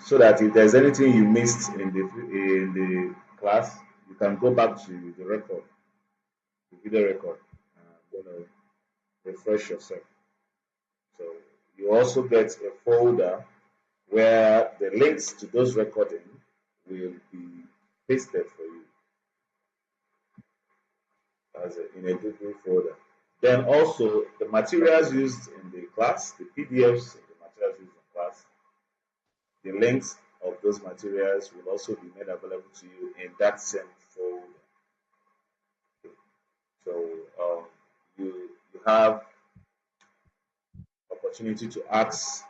so that if there's anything you missed in the class, you can go back to the record, the video record, and refresh yourself. So you also get a folder where the links to those recordings will be pasted for you in a Google folder. Then also the materials used in the class, the PDFs, the materials used in class, the links of those materials will also be made available to you in that same folder. So you have opportunity to ask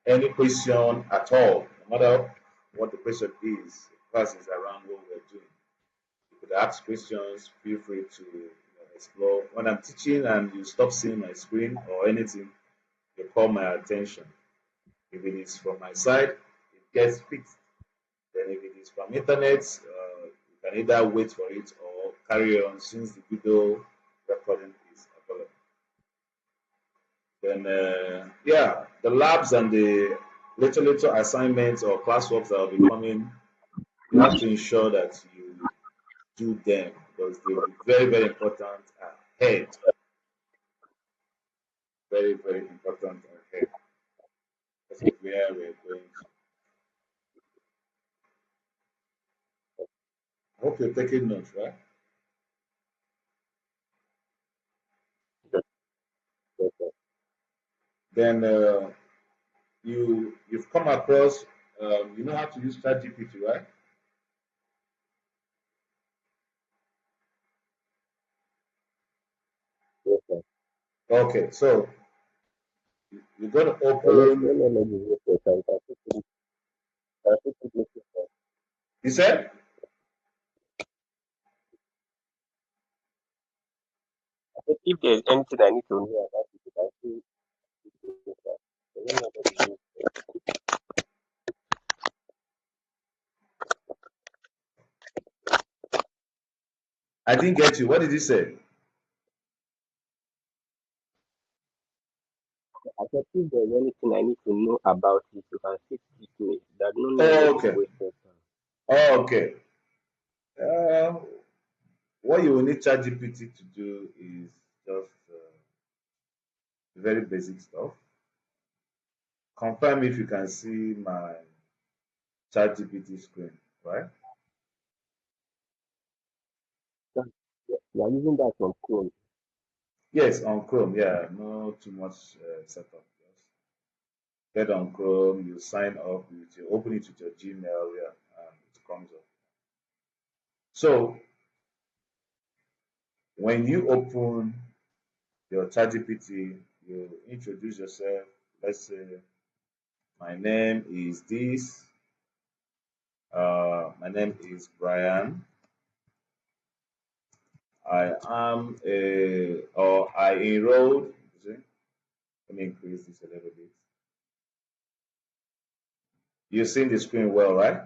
any question at all, no matter what the question is. The class is around what we're doing. You could ask questions. Feel free to explore. When I'm teaching and you stop seeing my screen or anything, you call my attention. If it is from my side, it gets fixed. Then if it is from internet, you can either wait for it or carry on since the video recording is available. Then yeah, the labs and the little assignments or classwork that will be coming, you have to ensure that you do them because they will be very important ahead. Very important ahead. This is where we're going to. I hope you're taking notes, right? Then you've come across you know how to use ChatGPT, right? Yes, sir. Okay, so you're going to So let open. let me give you a time. I think it makes sense. You said I think if there's anything I need to know about it, I think it's that. So let me give you. I didn't get you. What did you say? I said if there's anything I need to know about it, you can still teach me. That no need Oh, to okay. waste your time. Oh, okay. Uh, what you will need ChatGPT to do is just very basic stuff. Confirm if you can see my ChatGPT screen, right? You are using that from Chrome. Yes, on Chrome. Yeah, no too much setup. Just get on Chrome, you sign up, you open it with your Gmail, yeah, and it comes up. So when you open your ChatGPT, you introduce yourself. Let's say my name is this. My name is Brian. I am a or I enrolled. You see? Let me increase this a little bit. You've seen the screen well, right?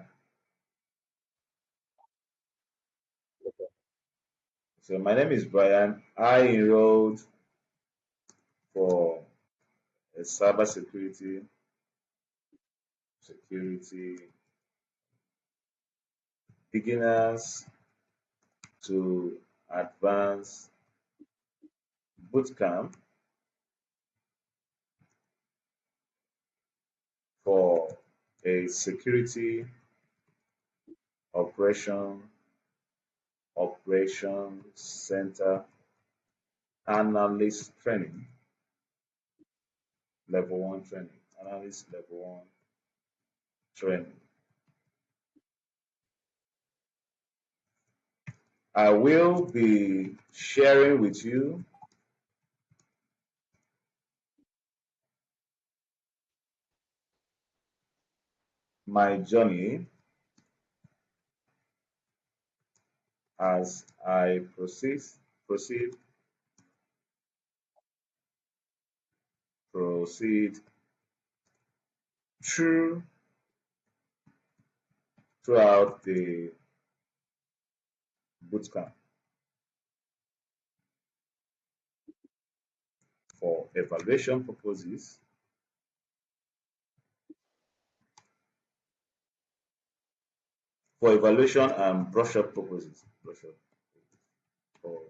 So my name is Brian. I enrolled for a security beginners to advanced bootcamp for a security operation operation center analyst training, level one training, analyst level one training. I will be sharing with you my journey as I proceed, proceed through throughout the bootcamp for evaluation purposes. for evaluation and brush up purposes. Brush up for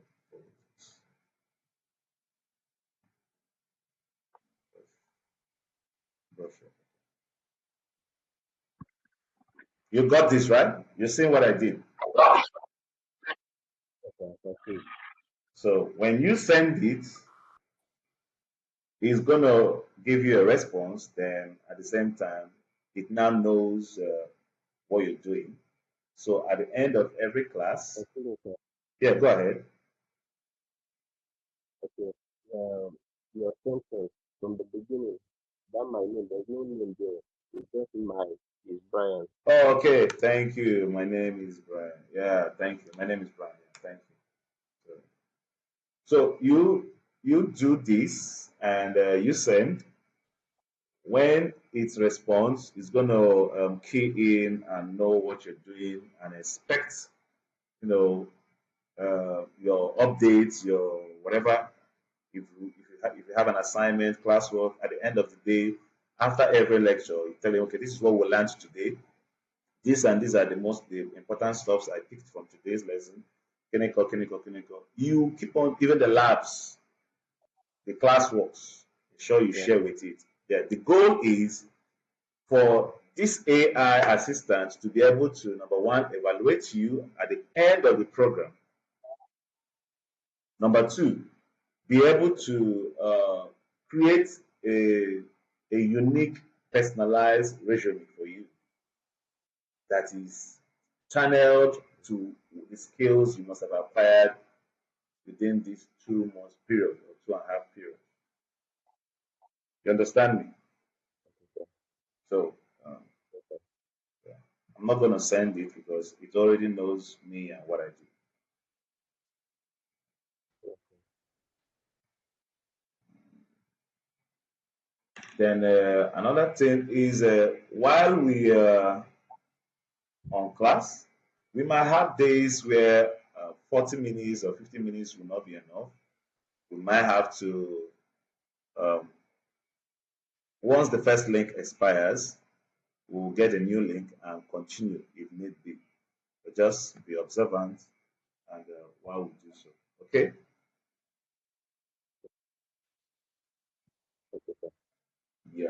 brush up. You got this right? You're seeing what I did. Okay. So when you send it, it's going to give you a response. Then at the same time, it now knows what you're doing. So at the end of every class, Okay. yeah, go ahead. Okay. Your sentence from the beginning. That my name. There's no name there. It's just my is Brian. Oh, okay. Thank you. My name is Brian. Yeah, thank you. My name is Brian. Yeah, thank you. So you do this and you send. When it responds, it's going to key in and know what you're doing and expect, your updates, your whatever. If you have an assignment, classwork, at the end of the day, after every lecture, you tell him, okay, this is what we learned today. These and these are the important stuffs I picked from today's lesson. Clinical. You keep on even the labs, the classworks. Sure you Yeah. share with it. Yeah, the goal is for this AI assistant to be able to number one evaluate you at the end of the program. Number two, be able to create a unique personalized resume for you that is channeled to the skills you must have acquired within this 2 months period or 2.5 period. You understand me? So um, yeah. I'm not going to send it because it already knows me and what I do. Then another thing is while we are on class, we might have days where 40 minutes or 50 minutes will not be enough. We might have to, um, once the first link expires, we'll get a new link and continue if need be. But just be observant and while we do so. Okay? Yeah.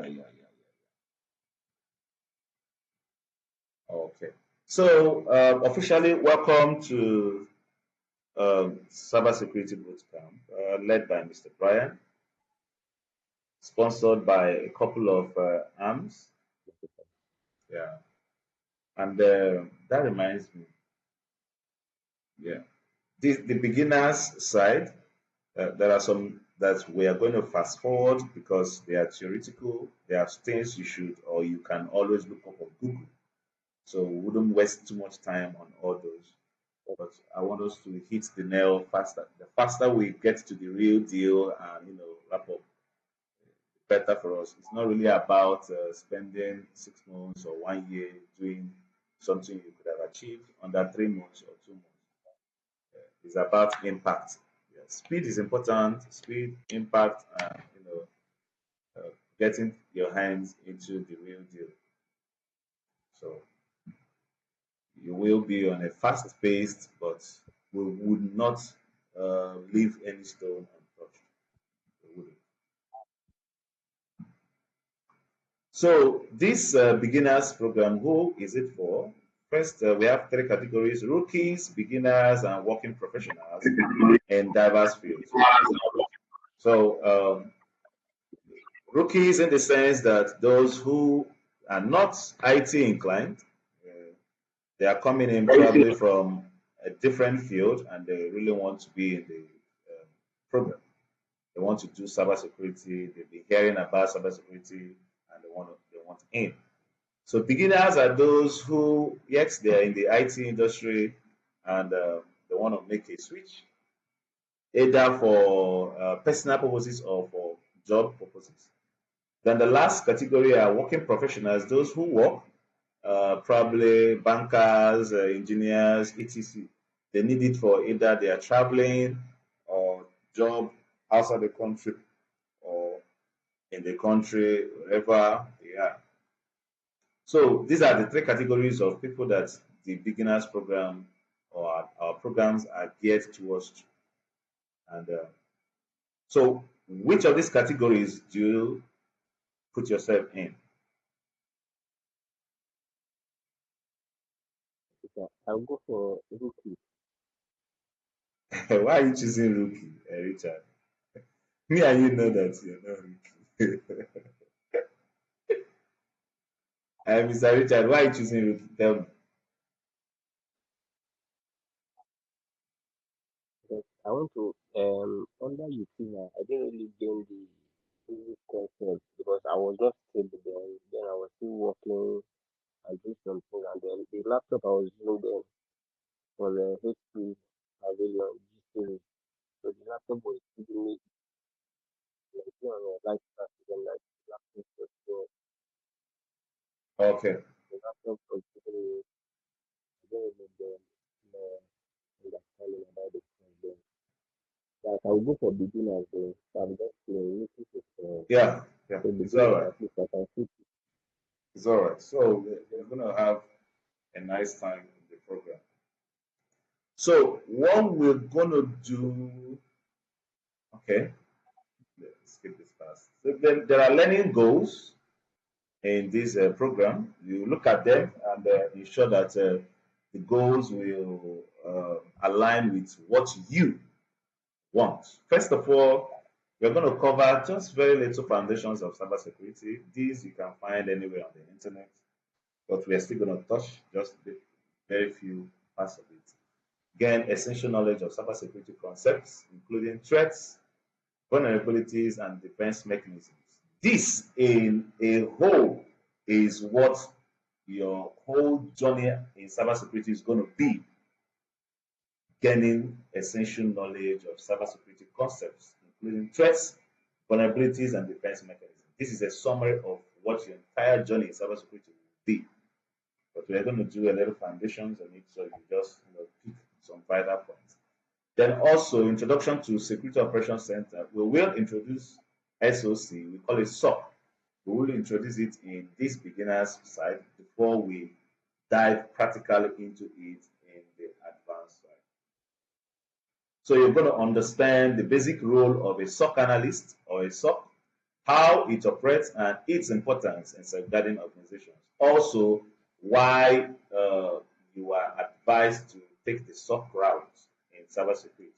Okay. So officially welcome to Cybersecurity Bootcamp, led by Mr. Brian, sponsored by a couple of arms. Yeah. And that reminds me, yeah, the beginners side, there are some that we are going to fast forward because they are theoretical. There are things you should or you can always look up on Google. So we wouldn't waste too much time on all those. But I want us to hit the nail faster. The faster we get to the real deal and wrap up, better for us. It's not really about spending 6 months or 1 year doing something you could have achieved under 3 months or 2 months. It's about impact. Yeah, speed is important. Speed, impact, and getting your hands into the real deal. So you will be on a fast pace, but we would not leave any stone untouched. We wouldn't. So this beginners program, who is it for? First, we have three categories: rookies, beginners, and working professionals in diverse fields. So rookies, in the sense that those who are not IT inclined, uh, they are coming in probably from a different field, and they really want to be in the program. They want to do cybersecurity. They've been hearing about cybersecurity, and they want in. So beginners are those who, yes, they are in the IT industry and they want to make a switch, either for personal purposes or for job purposes. Then the last category are working professionals, those who work, probably bankers, engineers, etc. They need it for either they are traveling or job outside the country or in the country, wherever they are. So these are the three categories of people that the beginners program or our programs are geared towards. And so, which of these categories do you put yourself in? Okay, I'll go for rookie. Why are you choosing rookie, Richard? Me and you know that you're not rookie. Mr. Richard, why are you choosing rookie? Tell me. Because I want to under Utina, I didn't really gain the basic concept because I was just stable then I was still working and doing something, and then the laptop I was using then was a HP Pavilion G series. So the laptop was giving me like light and like the laptop was Okay. the laptop was giving me very good understanding about the then. Like I'll go for beginners then. So I'm just playing looking Yeah, yeah, for it's all beginners right. at least I can see It's all right. So we're gonna have a nice time in the program. So what we're gonna do, okay, let's skip this fast. So then there are learning goals in this program. You look at them and ensure that the goals will align with what you want. First of all, we're going to cover just very little foundations of cybersecurity. These you can find anywhere on the internet, but we're still going to touch just the very few parts of it. Gain essential knowledge of cybersecurity concepts, including threats, vulnerabilities, and defense mechanisms. This, in a whole, is what your whole journey in cybersecurity is going to be, gaining essential knowledge of cybersecurity concepts, including threats, vulnerabilities, and defense mechanisms. This is a summary of what your entire journey in cybersecurity will be. But we're going to do a little foundations on it, so you just pick some vital points. Then also introduction to Security Operations Center. We will introduce SOC. We call it SOC. We will introduce it in this beginner's side before we dive practically into it in the advanced side. So you're going to understand the basic role of a SOC analyst or a SOC, how it operates, and its importance in safeguarding organizations. Also, why you are advised to take the SOC route in cybersecurity.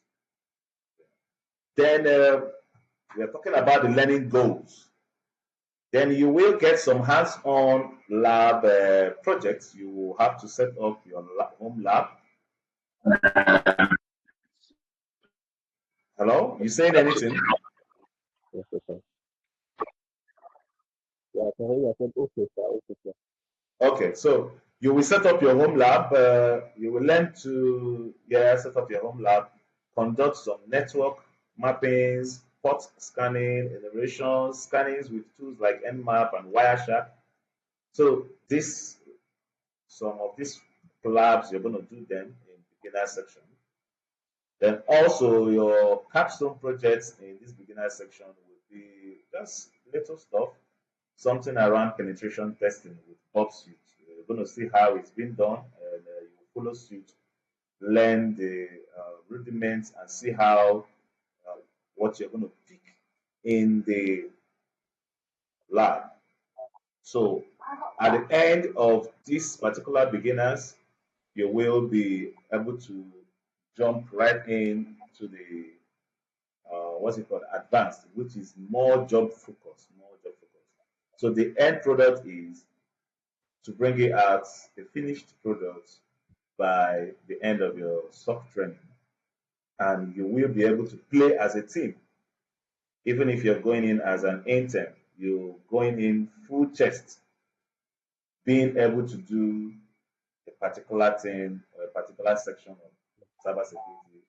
Then we are talking about the learning goals. Then you will get some hands-on lab projects. You will have to set up your home lab. Hello, you saying anything? yes, yes, sir. Yeah, I can hear you. I said okay, sir, okay, sir. Okay, so you will set up your home lab. You will learn to set up your home lab, conduct some network mappings, port scanning, enumeration, scannings with tools like Nmap and Wireshark. So this some of these labs you're going to do them in beginner section. Then also your capstone projects in this beginner section will be just little stuff, something around penetration testing with Bob suit. You're going to see how it's been done, and you follow suit, learn the rudiments, and see how uh, what you're going to pick in the lab. So at the end of this particular beginners, you will be able to jump right into the what's it called advanced, which is more job focused, more job focused. So the end product is to bring it out a finished product by the end of your soft training, and you will be able to play as a team. Even if you're going in as an intern, you're going in full chest, being able to do a particular thing or a particular section of cybersecurity,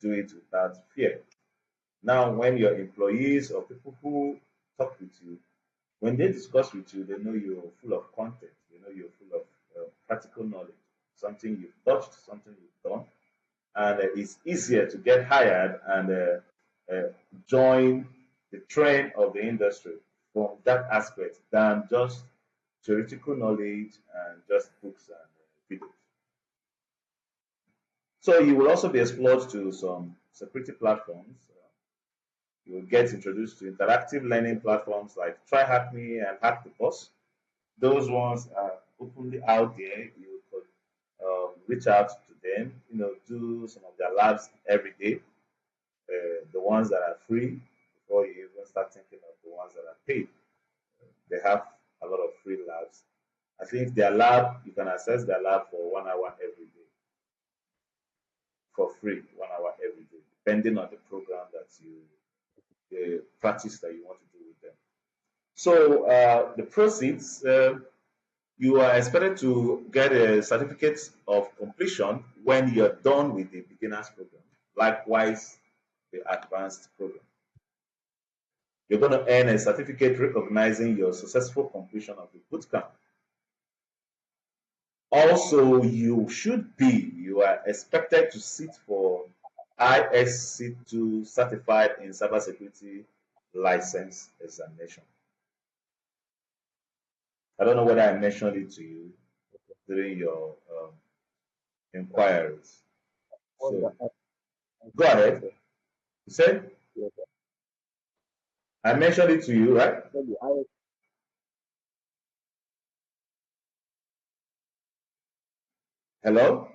do it without fear. Now, when your employees or people who talk with you, when they discuss with you, they know you're full of content, they know you're full of practical knowledge, something you've touched, something you've done, and it's easier to get hired and join the trend of the industry from that aspect than just theoretical knowledge and just books and videos. So you will also be exposed to some security platforms. You will get introduced to interactive learning platforms like Try Hack Me and Hack the Boss. Those ones are openly out there. You could reach out to them, do some of their labs every day. The ones that are free before you even start thinking of the ones that are paid. They have a lot of free labs. I think their lab, you can access their lab for 1 hour every day for free, 1 hour every day, depending on the program that the practice that you want to do with them. So the proceeds, you are expected to get a certificate of completion when you're done with the beginners program. Likewise, the advanced program. You're going to earn a certificate recognizing your successful completion of the bootcamp. Also, you are expected to sit for ISC2 certified in cybersecurity license examination. I don't know whether I mentioned it to you during your inquiries. What's the So go ahead. okay? You said Yes, sir. I mentioned it to you, right? So the IS Hello?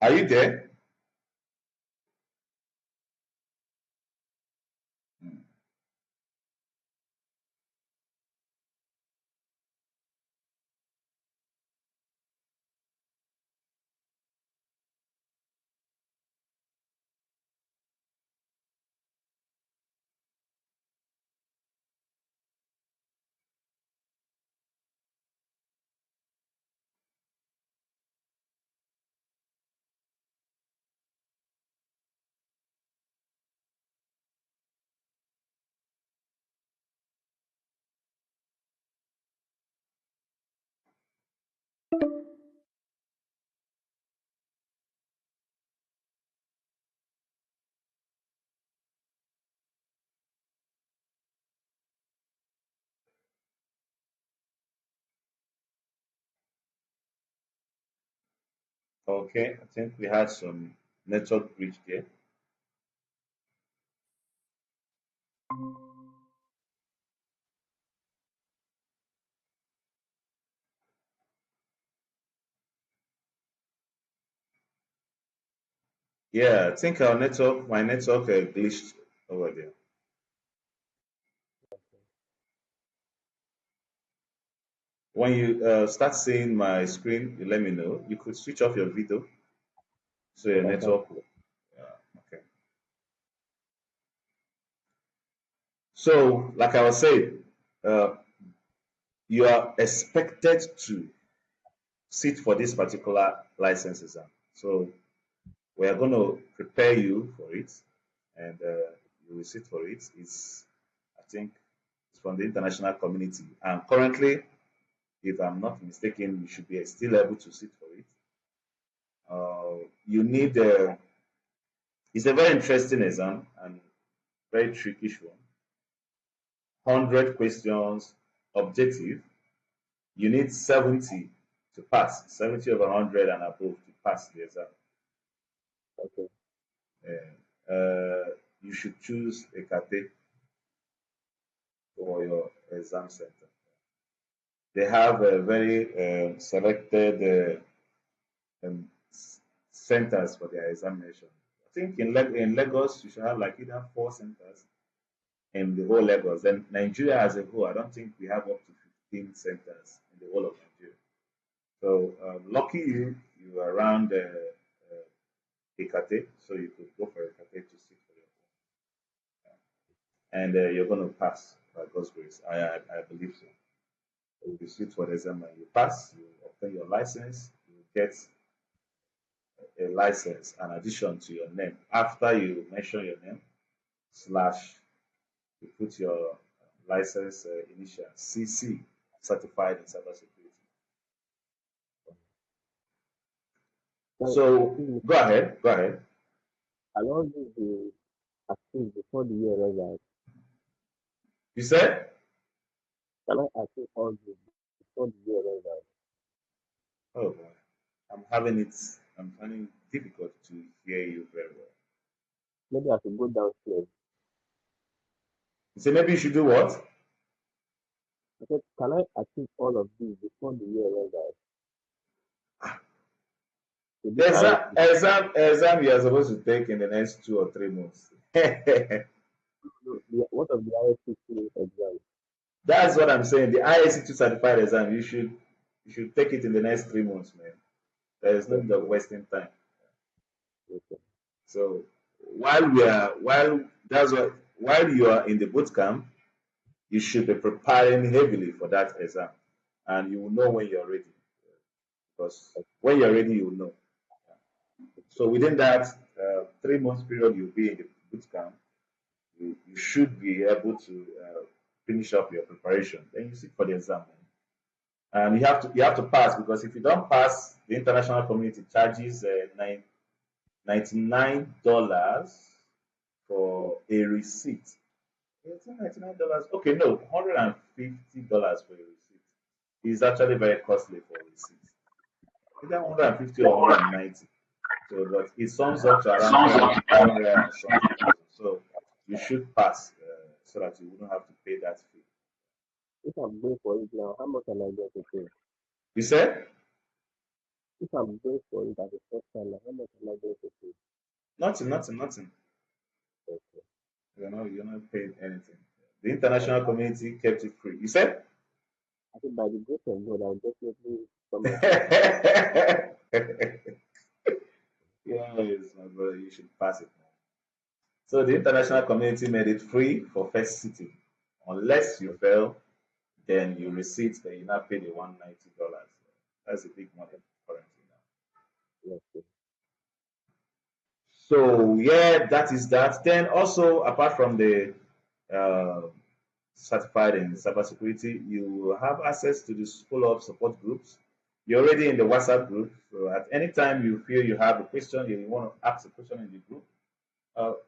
Are you there? Hmm. Okay, I think we had some network breach there. Yeah, I think my network glitched over there. When you start seeing my screen, you let me know. You could switch off your video so your that's network. Okay. So, like I was saying, uh, you are expected to sit for this particular license exam. So, we are going to prepare you for it, and you will sit for it. I think, it's from the international community, and currently, if I'm not mistaken, you should be still able to sit for it. You need it's a very interesting exam and very tricky one. 100 questions, objective. You need 70 to pass, 70 over 100 and above to pass the exam. okay. You should choose a category for your exam center. They have a very selected centers for their examination. I think in Lagos, you should have like either 4 centers in the whole Lagos. Then Nigeria as a whole, I don't think we have up to 15 centers in the whole of Nigeria. So lucky you are around Ekate, so you could go for Ekate to sit for your own. And you're going to pass by God's grace. I believe so. You sit for the exam and you pass, you obtain your license, you get a license in addition to your name. After you mention your name, slash, you put your license initial CC, certified in cybersecurity. So So excuse me, go ahead, go ahead. can all this be achieved before the year runs out? You said Can I achieve all this before the year runs out? Oh boy, I'm having it. I'm finding it difficult to hear you very well. Maybe I should go downstairs. You say maybe you should do what? I said, can I achieve all of these before the year ends out? So this ISP, Exam you are supposed to take in the next 2 or 3 months. what of the ISP exam? That's what I'm saying. The IAC2 certified exam, you should take it in the next 3 months, man. There is no need of Okay, wasting time. okay, So while you are in the boot camp, you should be preparing heavily for that exam, and you will know when you're ready. Because when you're ready, you will know. So within that 3 months period, you'll be in the boot camp. You should be able to finish up your preparation. Then you sit for the exam, and you have to pass, because if you don't pass, the international community charges $99 for a receipt. It's $99. Okay, no, $150 for a receipt. It's actually very costly for a receipt. Either 150 or 190. So, but it sums up to around 300 and something thousand. So, you should pass so that you wouldn't have to pay that fee. if I'm going for it now, how much am I going to pay? You said If I'm going for it at the first time, now, how much am I going to pay? nothing, nothing, nothing. Okay. You're not paying anything. The international community kept it free. You said? I think by the grace of God, I'll definitely come out with it. Yes, my brother, you should pass it. So the international community made it free for first sitting. Unless you fail, then you receipt, then you now pay the $190. That's a big money currently now. Yes, yes. So yeah, that is that. Then also, apart from the uh, certified in cybersecurity, you have access to the follow-up support groups. You're already in the WhatsApp group, so at any time you feel you have a question, you want to ask a question in the group,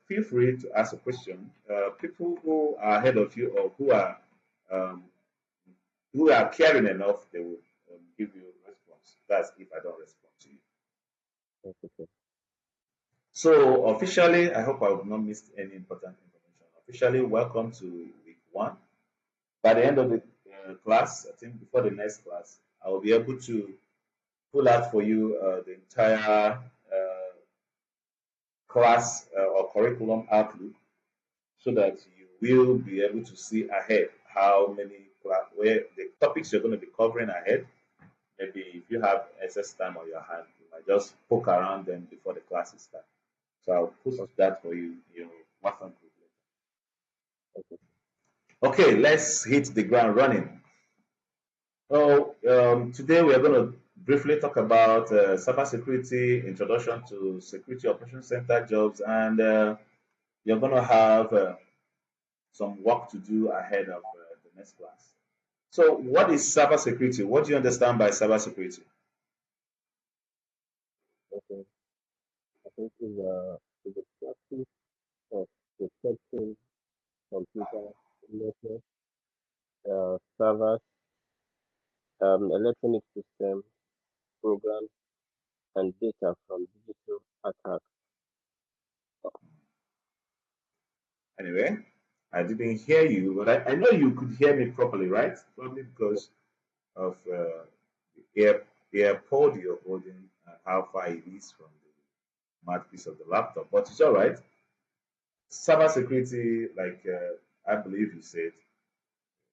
feel free to ask a question. People who are ahead of you, or um, who are caring enough, they will give you a response. That's if I don't respond to you. Yes, okay. So officially, I hope I have not missed any important information. Officially, welcome to week one. By the end of the class, I think before the next class, I will be able to pull out for you the entire class or curriculum outlook, so that you will be able to see ahead how many class, where the topics you're going to be covering ahead. Maybe if you have excess time on your hand, you might just poke around them before the classes start. So I'll post Okay, that for you in your WhatsApp group okay, later. Okay, let's hit the ground running. So today we are going to briefly talk about cybersecurity, introduction to security operations center jobs, and you're going to have some work to do ahead of the next class. So, what is cybersecurity? What do you understand by cybersecurity? okay. I think it's a practice of protecting computer, network, servers, electronic system, programs, and data from digital attacks. Anyway, I didn't hear you, but I know you could hear me properly, right? Probably because of the AirPod you're holding and how far it is from the mouthpiece of the laptop. But it's all right. Cybersecurity, like I believe you said,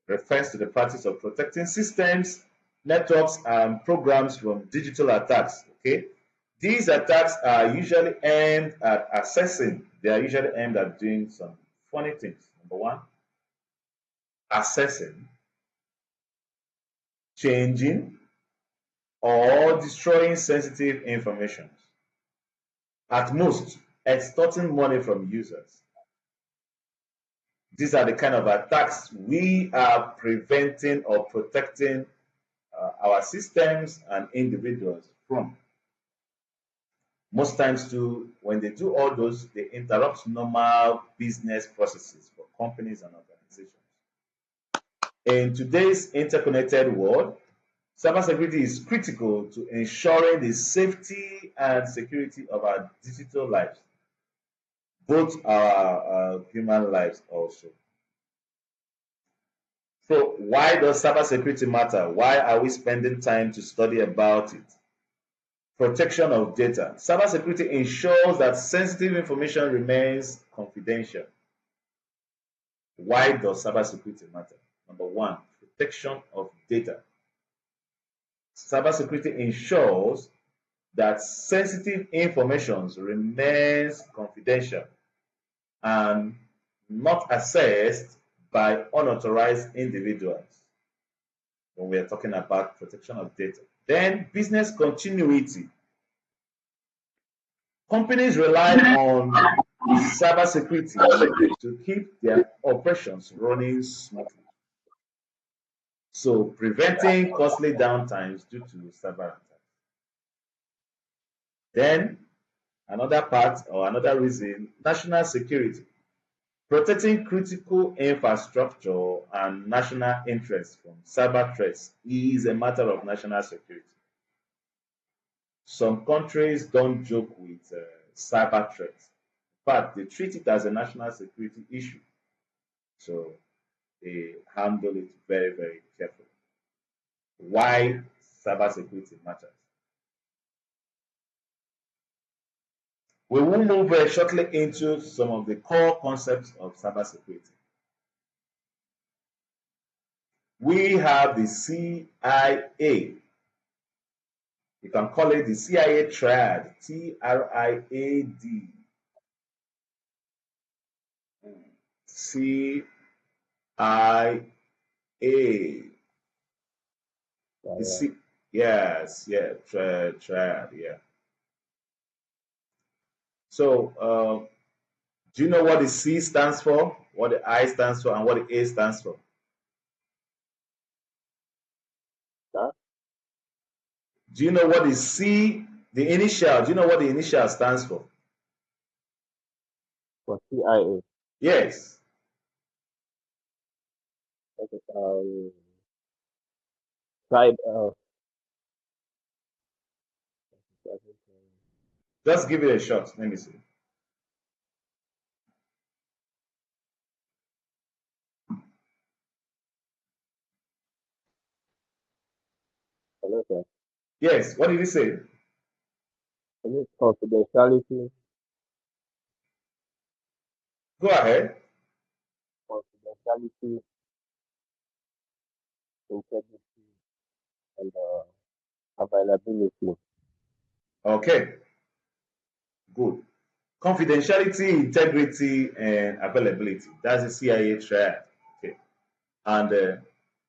refers to the practice of protecting systems, networks, and programs from digital attacks. Okay, these attacks are usually aimed at assessing. They are usually aimed at doing some funny things. Number one, assessing, changing, or destroying sensitive information. At most, extorting money from users. These are the kind of attacks we are preventing or protecting our systems and individuals from. Most times, too, when they do all those, they interrupt normal business processes for companies and organizations. In today's interconnected world, Cybersecurity is critical to ensuring the safety and security of our digital lives, both our human lives also. So, why does cybersecurity matter? Why are we spending time to study about it? Protection of data. Cybersecurity ensures that sensitive information remains confidential. Why does cybersecurity matter? Number one, protection of data. Cybersecurity ensures that sensitive information remains confidential and not accessed by unauthorized individuals when we are talking about protection of data. Then business continuity. Companies rely on cybersecurity to keep their operations running smoothly. So preventing costly downtimes due to cyber attacks. Then another part or another reason, national security. Protecting critical infrastructure and national interests from cyber threats is a matter of national security. Some countries don't joke with cyber threats. In fact, they treat it as a national security issue. So they handle it very, very carefully. Why cybersecurity matters? We will move shortly into some of the core concepts of cybersecurity. We have the CIA. You can call it the CIA triad, TRIAD. CIA. Yeah, The yeah. C, yes, yeah, triad, yeah. So, do you know what the C stands for, what the I stands for, and what the A stands for? Huh? Do you know what the C, the initial, do you know what the initial stands for? For CIA. Yes. Okay. Cyber. Just give it a shot. Let me see. Hello, sir. Yes. What did he say? Hello, confidentiality, Go ahead. confidentiality, integrity, and availability. Okay. Good. Confidentiality, integrity, and availability. That's the CIA triad. Okay. And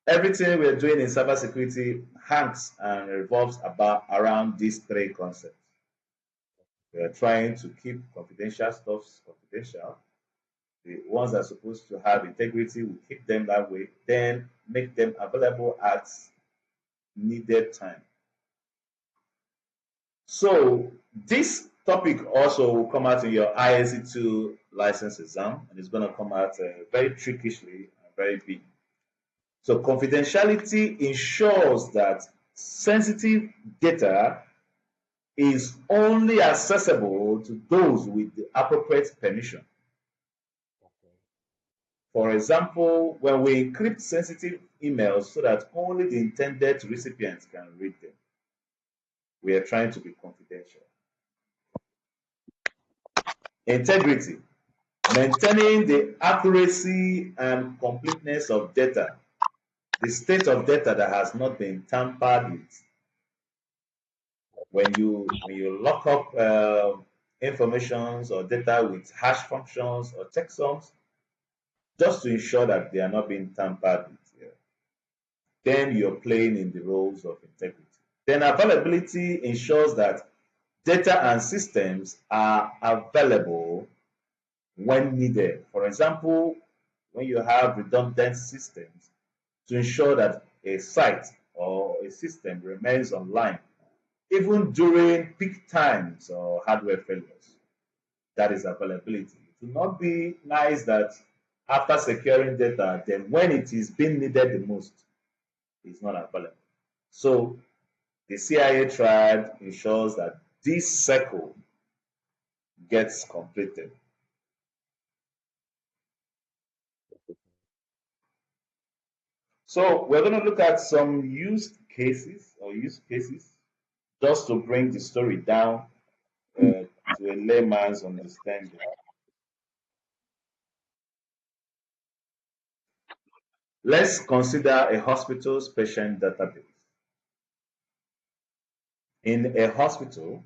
everything we're doing in cybersecurity hangs and revolves about around these three concepts. We're trying to keep confidential stuff confidential. The ones that are supposed to have integrity, we keep them that way, then make them available at needed time. So this topic also will come out in your ISC2 license exam, and it's going to come out very trickishly and very big. So confidentiality ensures that sensitive data is only accessible to those with the appropriate permission. For example, when we encrypt sensitive emails so that only the intended recipients can read them, we are trying to be confidential. Integrity. Maintaining the accuracy and completeness of data, the state of data that has not been tampered with. When you lock up informations or data with hash functions or checksums, just to ensure that they are not being tampered with, yeah, then you're playing in the roles of integrity. Then availability ensures that data and systems are available when needed. For example, when you have redundant systems, to ensure that a site or a system remains online even during peak times or hardware failures. That is availability. It will not be nice that after securing data, then when it is being needed the most, it's not available. So the CIA triad ensures that this cycle gets completed. So we're going to look at some use cases just to bring the story down to a layman's understanding. Let's consider a hospital's patient database. In a hospital,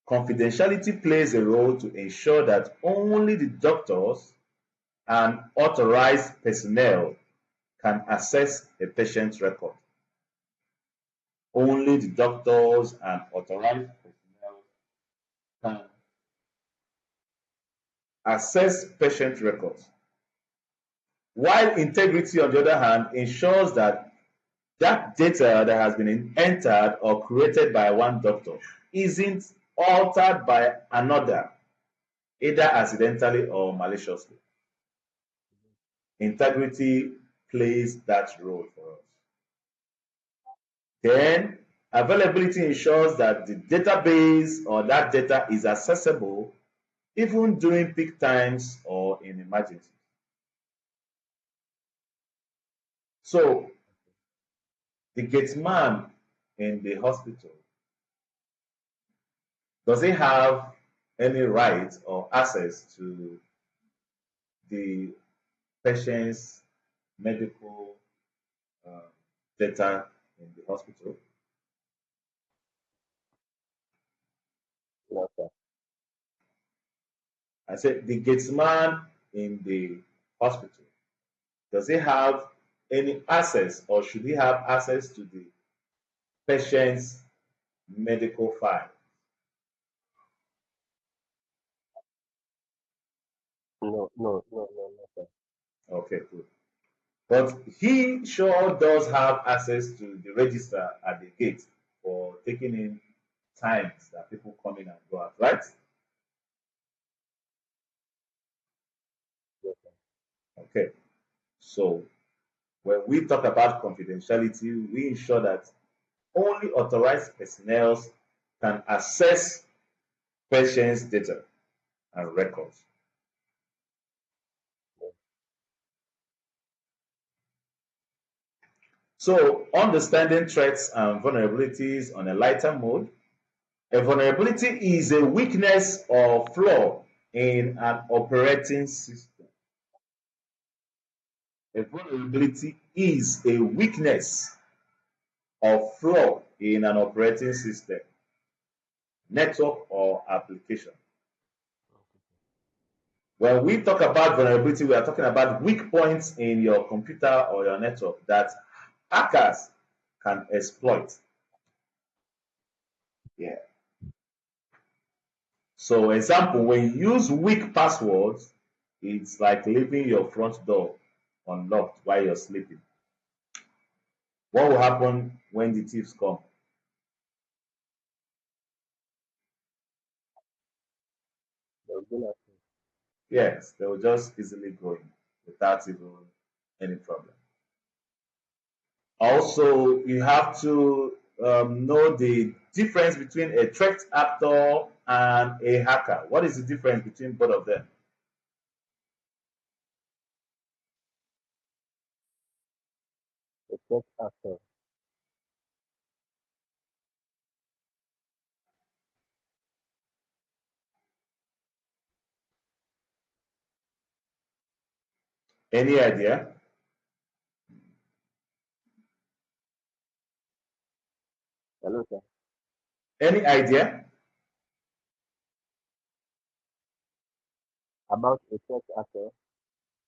confidentiality plays a role to ensure that only the doctors and authorized personnel can access a patient's record. Only the doctors and authorized personnel can access patient records. While integrity, on the other hand, ensures that that data that has been entered or created by one doctor isn't altered by another, either accidentally or maliciously. Integrity plays that role for us. Then, availability ensures that the database or that data is accessible even during peak times or in emergencies. So, the gate man in the hospital, does he have any right or access to the patient's medical uh, data in the hospital? No, sir. I said the gate man in the hospital, does he have any access or should he have access to the patient's medical file? No, no, no, no, no, sir. Okay, good. But he sure does have access to the register at the gate for taking in times that people come in and go out, right? Yes, sir. Okay. So when we talk about confidentiality, we ensure that only authorized personnel can access patients' data and records. So, understanding threats and vulnerabilities on a lighter mode. A vulnerability is a weakness or flaw in an operating system. A vulnerability is a weakness or flaw in an operating system, network, or application. When we talk about vulnerability, we are talking about weak points in your computer or your network that hackers can exploit. Yeah. So, example, when you use weak passwords, it's like leaving your front door unlocked while you're sleeping. What will happen when the thieves come? They'll go like, Yes, they will just easily go in without even any problem. Also, you have to know the difference between a threat actor and a hacker. What is the difference between both of them? a threat actor. Any idea? Hello, sir. Any idea? About a threat actor.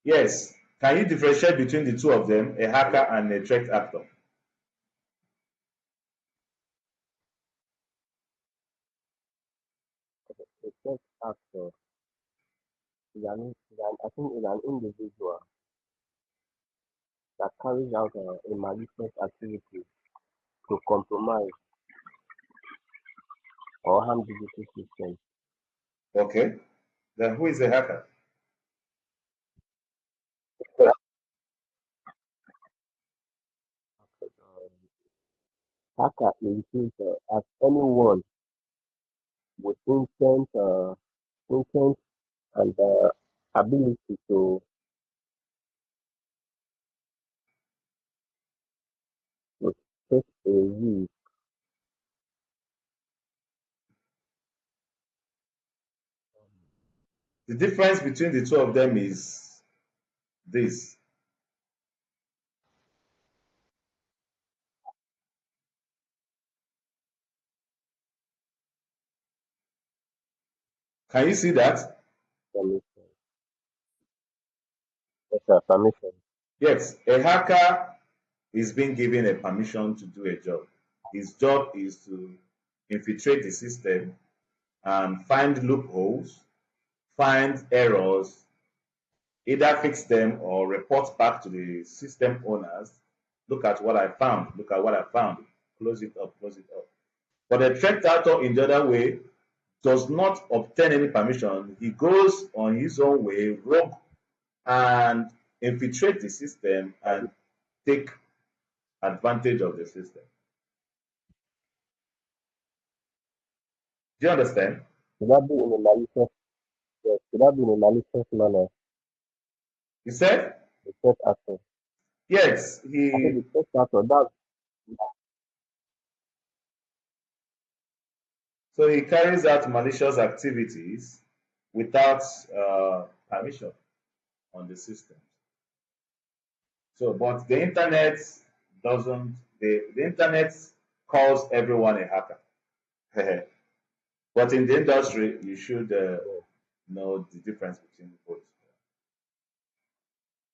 Yes. Can you differentiate between the two of them, a hacker Hello. and a threat actor? A threat actor I think is an individual that carries out a malicious activity to compromise or harm digital systems. Okay. Then who is a hacker? hacker includes as anyone with intent and ability to take a risk. The difference between the two of them is this. Can you see that? Permission. Yes, sir, permission. Yes, a hacker is being given a permission to do a job. His job is to infiltrate the system and find loopholes, find errors, either fix them or report back to the system owners. Look at what I found. Look at what I found. Close it up. Close it up. But the threat actor, in the other way, does not obtain any permission. He goes on his own way, rogue, and infiltrate the system and take advantage of the system. Do you understand? Should that be in a malicious, yes, should that be in a malicious manner? He said, The threat actor. yes, I said he the threat actor, that's so he carries out malicious activities without permission on the system. So, but the internet doesn't. The internet calls everyone a hacker. But in the industry, you should know the difference between both.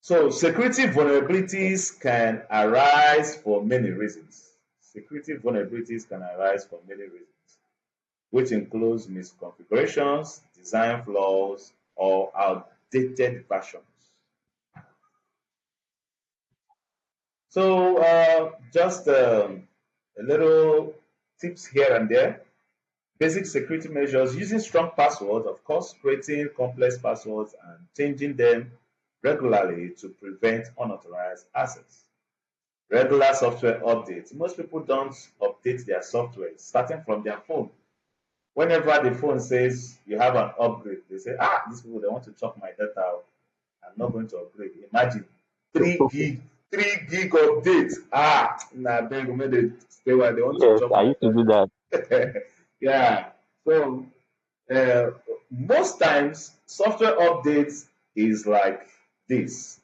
So, security vulnerabilities can arise for many reasons. Security vulnerabilities can arise for many reasons, which includes misconfigurations, design flaws, or outdated versions. So, just a little tips here and there. Basic security measures using strong passwords, of course, creating complex passwords and changing them regularly to prevent unauthorized access. Regular software updates. Most people don't update their software starting from their phone. Whenever the phone says you have an upgrade, they say, ah, these people they want to chop my data out. I'm not going to upgrade. Imagine 3 gig update. Ah, nah, beg me they stay while they want to yes, chop I my used to do that. data. Yeah. So uh, most times software updates is like this.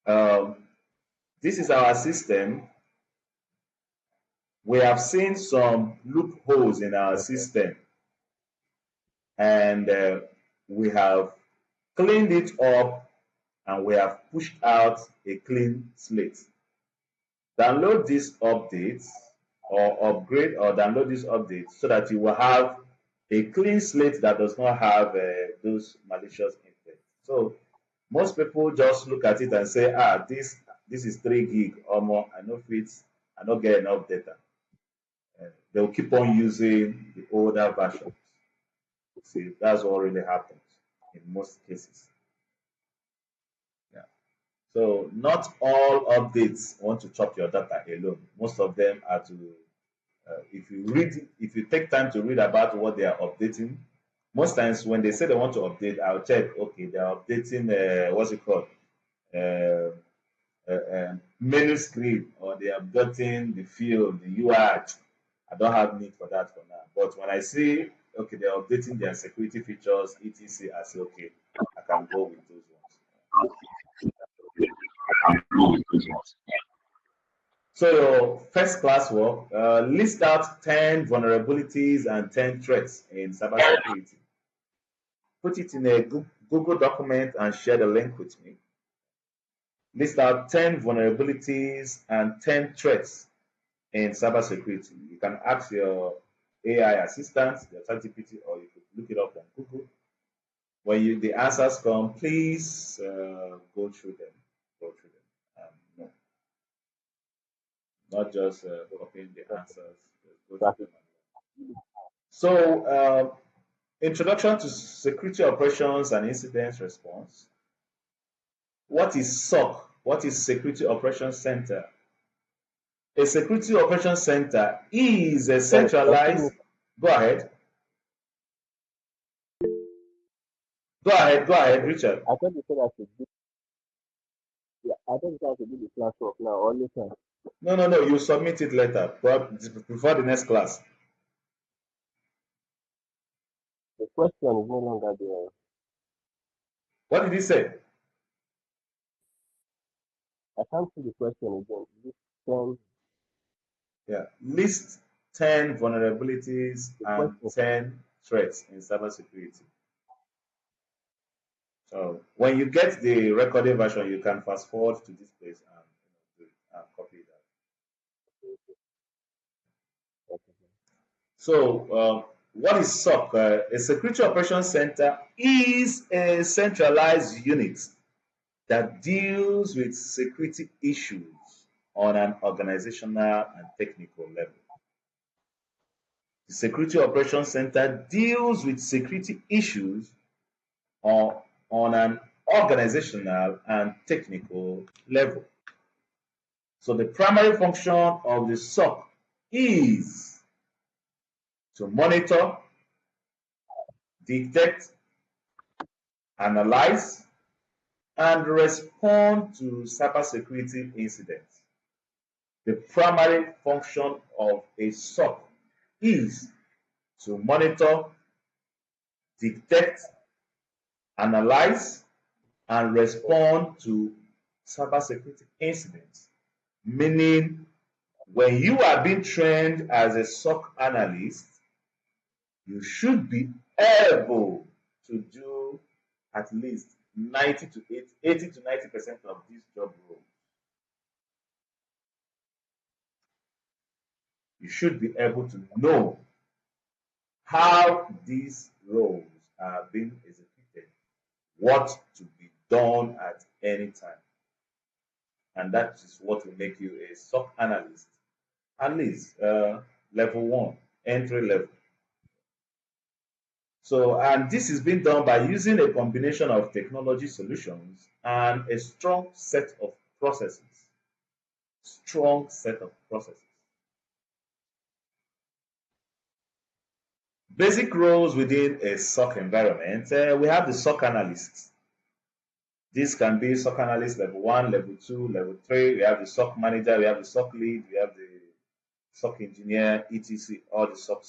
Um, this is our system. We have seen some loopholes in our Okay. system, and we have cleaned it up, and we have pushed out a clean slate. Download these updates or upgrade or download these updates so that you will have a clean slate that does not have those malicious intent. So most people just look at it and say, ah, this is 3 gig or more. I know fits. I don't get enough data. They'll keep on using the older versions. See, that's what really happens in most cases. Yeah. So not all updates want to chop your data alone. Most of them are to if you take time to read about what they are updating, most times when they say they want to update, I'll check. Okay, they are updating what's it called, menu screen, or they are updating the field, the UI. I don't have need for that for now. But when I see okay, they're updating their security features, etc., I say okay, I can go with those ones. So your first class work, list out 10 vulnerabilities and 10 threats in cybersecurity. Put it in a Google document and share the link with me. List out 10 vulnerabilities and 10 threats in cybersecurity. You can ask your AI assistant, your ChatGPT, or you could look it up on Google. When the answers come, please go through them. Go through them. No, not just copying the answers. Go through them. Practice. So, introduction to security operations and incident response. What is SOC? What is Security Operations Center? A security operations center is a Sorry, continue. centralized. Go ahead. Go ahead, Richard. I thought you said I should do. Yeah, I thought you said I should do the classwork now. Or later. No, no, no. You submit it later, before the next class. The question is no longer there. What did he say? I can't see the question again. This ten. Yeah. List 10 vulnerabilities The and question. 10 threats in cybersecurity. So when you get the recorded version, you can fast forward to this place and, copy that. So what is SOC? A Security Operations Center is a centralized unit that deals with security issues on an organizational and technical level. The Security Operations Center deals with security issues on, on an organizational and technical level. So the primary function of the SOC is to monitor, detect, analyze, and respond to cybersecurity incidents. The primary function of a SOC is to monitor, detect, analyze, and respond to cybersecurity incidents. Meaning, when you are being trained as a SOC analyst, you should be able to do at least 90 to 80 to 90% of this job role. You should be able to know how these roles are being executed, what to be done at any time. And that is what will make you a SOC analyst, at least level one, entry level. So, and this is being done by using a combination of technology solutions and a strong set of processes. Strong set of processes. Basic roles within a SOC environment. We have the SOC analyst. This can be SOC analyst level one, level two, level three. We have the SOC manager, we have the SOC lead, we have the SOC engineer, etc. All the SOC.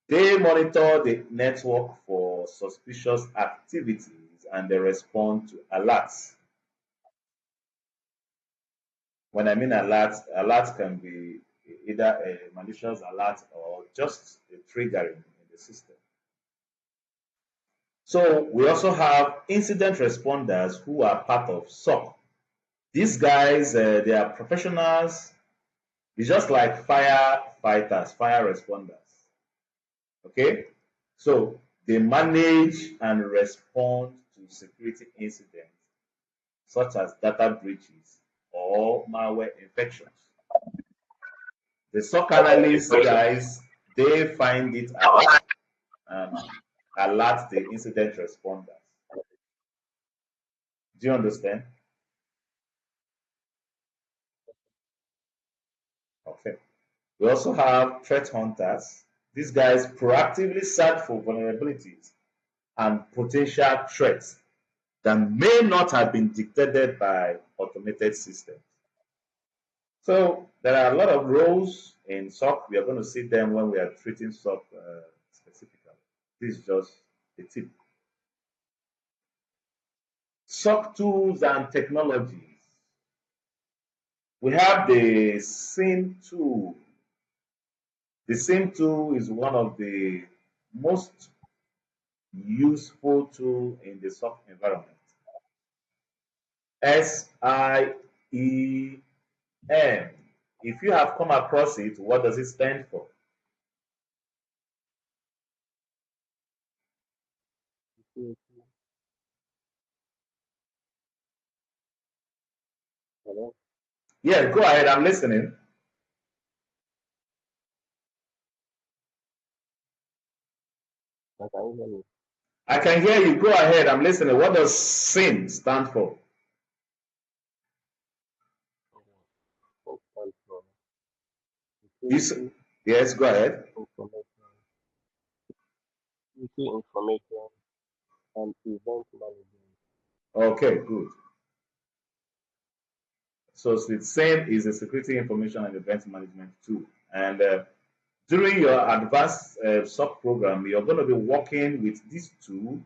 They monitor the network for suspicious activities and they respond to alerts. When I mean alerts can be either a malicious alert or just a triggering in the system. So we also have incident responders who are part of SOC. These guys, they are professionals. It's just like firefighters, fire responders. Okay? So they manage and respond to security incidents such as data breaches or malware infections. The SOC analyst guys, they find it out and alert the incident responders. Do you understand? Okay. We also have threat hunters. These guys proactively search for vulnerabilities and potential threats that may not have been detected by automated systems. So there are a lot of roles in SOC. We are going to see them when we are treating SOC specifically. This is just a tip. SOC tools and technologies. We have the SIM tool. The SIM tool is one of the most useful tool in the SOC environment. SIEM. If you have come across it, what does it stand for? Hello? Yeah, go ahead. I'm listening. Can you hear me? I can hear you. Go ahead. I'm listening. What does SIM stand for? You s- security yes, go ahead. information, security information, and event management. Okay, good. So the same is the security information and event management too. And during your advanced sub program, you're going to be working with these two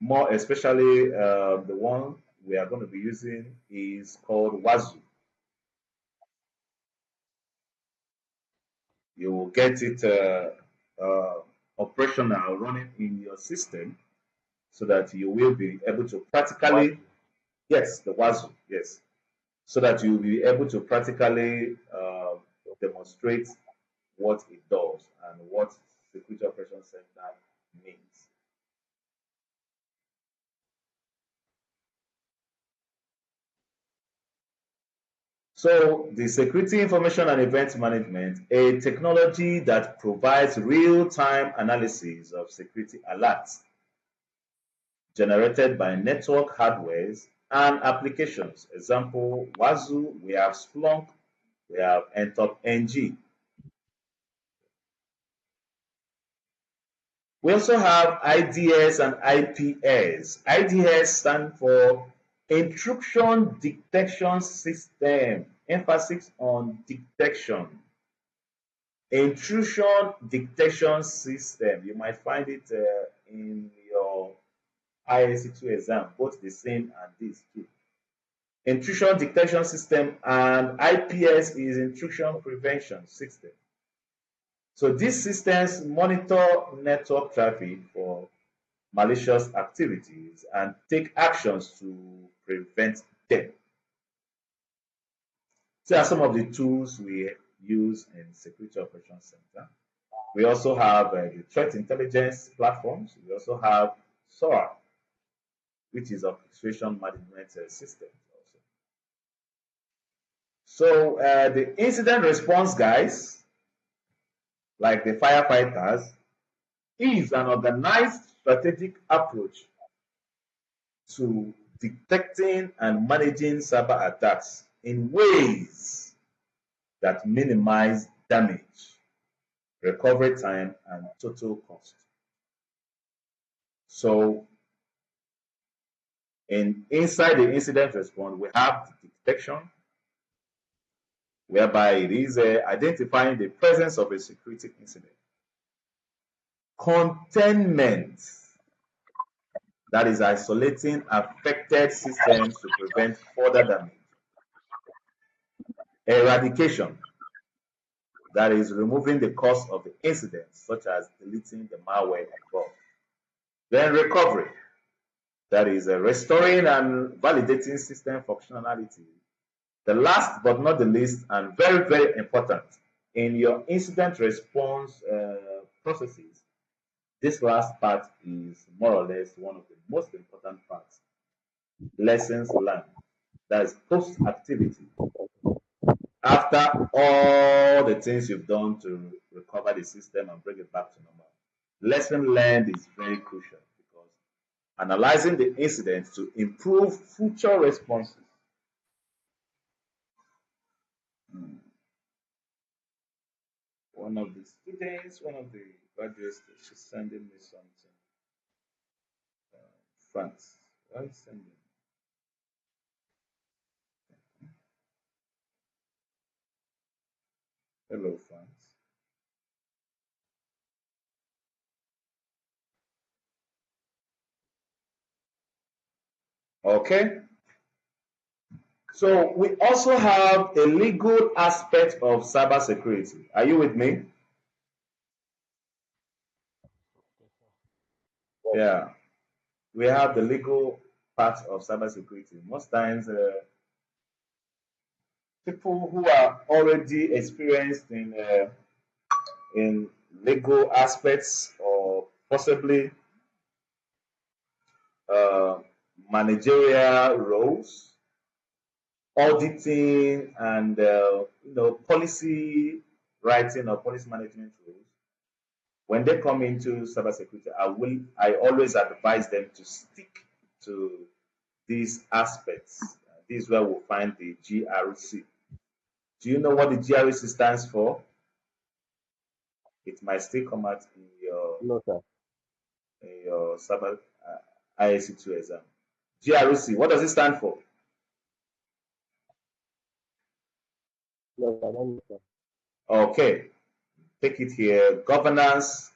more, especially the one we are going to be using is called Wazoo. You will get it operational running in your system so that you will be able to What practically, yes, the Wazoo, yes, so that you'll be able to practically demonstrate what it does and what Security Operations Center means. So, the security information and event management, a technology that provides real-time analysis of security alerts generated by network hardwares and applications. Example, Wazoo, we have Splunk, we have Ntop NG. We also have IDS and IPS. IDS stand for Intrusion Detection System. Emphasis on detection. Intrusion Detection System. You might find it in your ISC2 exam, both the same and this too. Intrusion Detection System and IPS is Intrusion Prevention System. So these systems monitor network traffic for malicious activities and take actions to prevent them. So are some of the tools we use in Security Operations Center. We also have the threat intelligence platforms. We also have SOAR, which is orchestration management system. Also. So the incident response guys, like the firefighters, is an organized strategic approach to detecting and managing cyber attacks in ways that minimize damage, recovery time, and total cost. So, inside the incident response, we have the detection, whereby it is identifying the presence of a security incident. Containment, that is isolating affected systems to prevent further damage. Eradication, that is removing the cause of the incident, such as deleting the malware involved. Then recovery, that is restoring and validating system functionality. The last but not the least, and very, very important, in your incident response processes, this last part is more or less one of the most important parts. Lessons learned. That is post activity. After all the things you've done to recover the system and bring it back to normal, lesson learned is very crucial because analyzing the incident to improve future responses. Hmm. One of the students, one of the graduates, she's sending me something. France. Why is sending? Hello, France. Okay. So we also have a legal aspect of cybersecurity. Are you with me? yes, Yeah. We have the legal part of cybersecurity. Most times, people who are already experienced in legal aspects or possibly uh, managerial roles, auditing, and policy writing or policy management roles. When they come into cybersecurity, I always advise them to stick to these aspects. This is where we'll find the GRC. Do you know what the GRC stands for? It might still come out No, sir. in your cyber ISC2 exam. GRC, what does it stand for? No, sir. No, no, sir. Okay, take it here. Governance,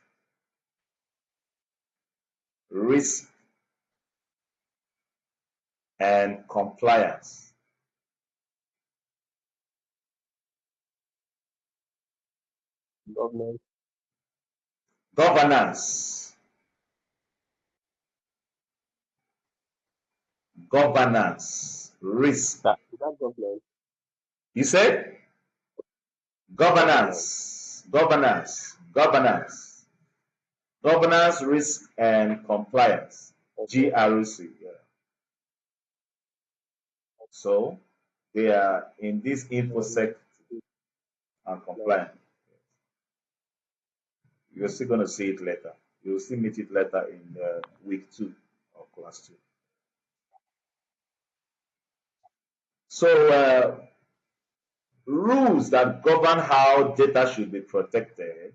risk, and compliance. Government. Governance, governance, risk. Sir, is that government? You said Government. governance, risk, and compliance. Okay. GRC. Yeah. So they are in this Government. infosec Risk, and compliance. compliance. You're still going to see it later. You'll still meet it later in week 2 of class 2. So rules that govern how data should be protected.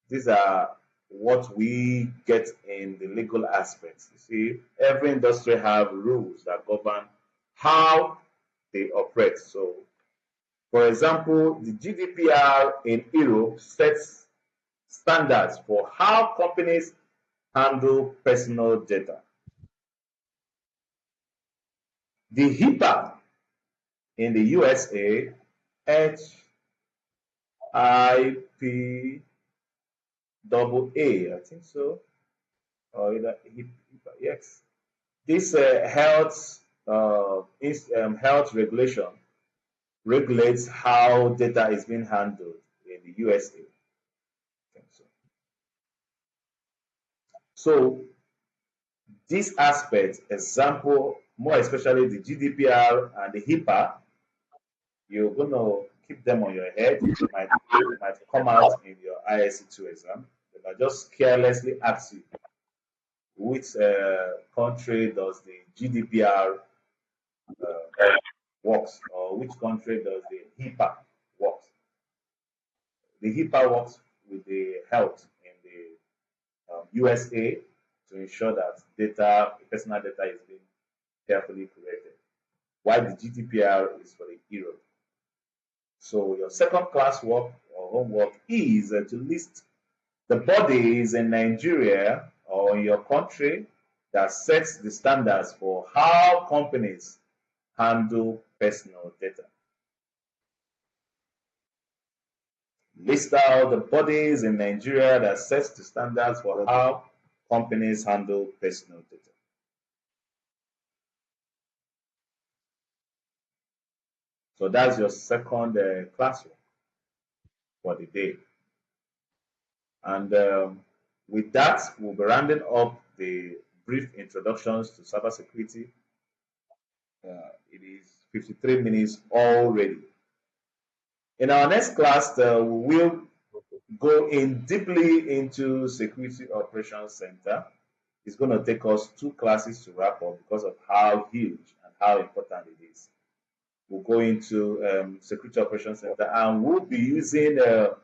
These are what we get in the legal aspects. You see, every industry have rules that govern how they operate. So, for example, the GDPR in Europe sets standards for how companies handle personal data. The HIPAA in the USA, HIP double A, I think so, or either HIPAA, yes. This health regulation regulates how data is being handled in the USA. So, so this aspect, example, more especially the GDPR and the HIPAA, you're gonna keep them on your head. They might come out in your ISC2 exam. They might just carelessly ask you which country does the GDPR works, or which country does the HIPAA works. The HIPAA works with the health in the USA to ensure that personal data is being carefully curated, while the GDPR is for the Europe. So your second class work or homework is to list the bodies in Nigeria or in your country that sets the standards for how companies handle personal data. List out the bodies in Nigeria that sets the standards for Okay. how companies handle personal data. So that's your second classroom for the day. And with that, we'll be rounding up the brief introductions to cybersecurity. It is 53 minutes already. In our next class, we will Okay. go in deeply into Security Operations Center. It's going to take us 2 classes to wrap up because of how huge and how important it is. We'll go into Security Operations Center and we'll be using a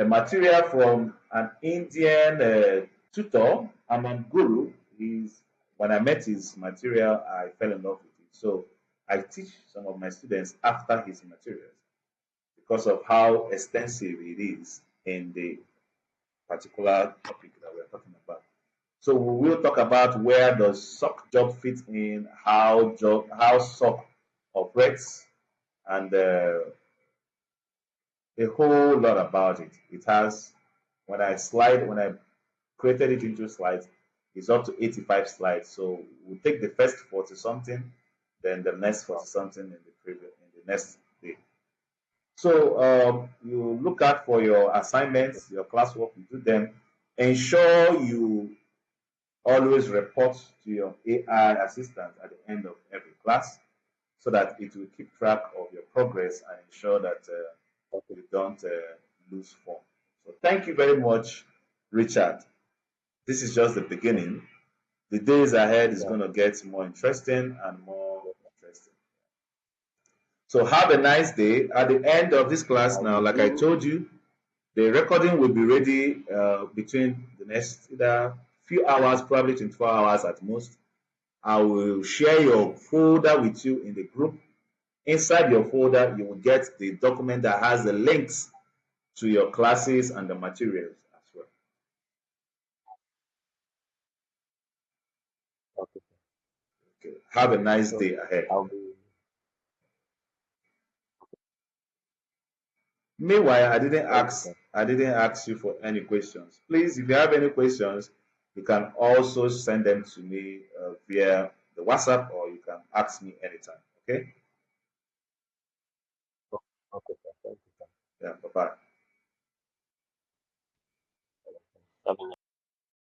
material from an Indian tutor, Anand Guru. When I met his material, I fell in love with it. So I teach some of my students after his materials because of how extensive it is in the particular topic that we're talking about. So we will talk about where does SOC job fit in, how SOC operates, and a whole lot about it. It has when I created it into slides, it's up to 85 slides. So we'll take the first 40 something, then the next 40 something in the next day. So you look out for your assignments, your classwork, you do them. Ensure you always report to your AI assistant at the end of every class so that it will keep track of your progress and ensure that Okay. you don't lose form. So thank you very much, Richard. This is just the beginning. The days ahead is Yeah. going to get more interesting and more interesting. So have a nice day. At the end of this class now, You like I too. told you, the recording will be ready between the next either few hours, probably 24 hours at most. I will share your folder with you in the group. Inside your folder, you will get the document that has the links to your classes and the materials as well. Okay. Okay. Have a nice So day ahead. I'll be Meanwhile, thank you, sir. I didn't ask you for any questions. Please, if you have any questions, you can also send them to me via the WhatsApp, or you can ask me anytime. Okay? Okay, sir. Thank you, sir. Yeah, bye bye. Have a